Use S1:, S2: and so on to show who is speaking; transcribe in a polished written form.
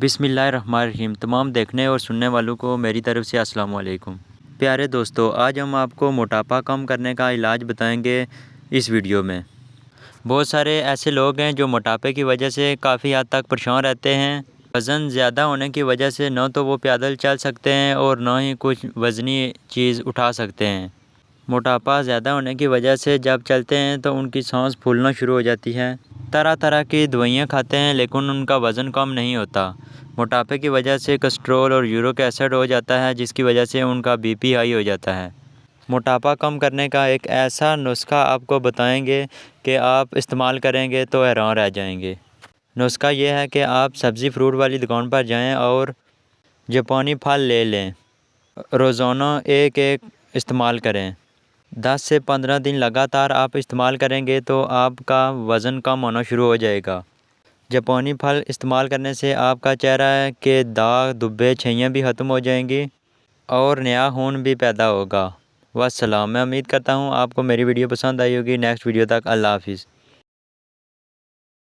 S1: بسم اللہ الرحمن الرحیم۔ تمام دیکھنے اور سننے والوں کو میری طرف سے السلام علیکم۔ پیارے دوستو، آج ہم آپ کو موٹاپا کم کرنے کا علاج بتائیں گے اس ویڈیو میں۔ بہت سارے ایسے لوگ ہیں جو موٹاپے کی وجہ سے کافی حد تک پریشان رہتے ہیں۔ وزن زیادہ ہونے کی وجہ سے نہ تو وہ پیدل چل سکتے ہیں اور نہ ہی کچھ وزنی چیز اٹھا سکتے ہیں۔ موٹاپا زیادہ ہونے کی وجہ سے جب چلتے ہیں تو ان کی سانس پھولنا شروع ہو جاتی ہے۔ طرح طرح کی دوائیاں کھاتے ہیں لیکن ان کا وزن کم نہیں ہوتا۔ موٹاپے کی وجہ سے کولسٹرول اور یورک ایسڈ ہو جاتا ہے جس کی وجہ سے ان کا بی پی ہائی ہو جاتا ہے۔ موٹاپا کم کرنے کا ایک ایسا نسخہ آپ کو بتائیں گے کہ آپ استعمال کریں گے تو حیران رہ جائیں گے۔ نسخہ یہ ہے کہ آپ سبزی فروٹ والی دکان پر جائیں اور جاپانی پھل لے لیں۔ روزانہ ایک استعمال کریں۔ 10 سے 15 دن لگاتار آپ استعمال کریں گے تو آپ کا وزن کم ہونا شروع ہو جائے گا۔ جاپانی پھل استعمال کرنے سے آپ کا چہرہ کے داغ، دھبے، چھیاں بھی ختم ہو جائیں گی اور نیا خون بھی پیدا ہوگا۔ والسلام۔ میں امید کرتا ہوں آپ کو میری ویڈیو پسند آئی ہوگی۔ نیکسٹ ویڈیو تک اللہ حافظ۔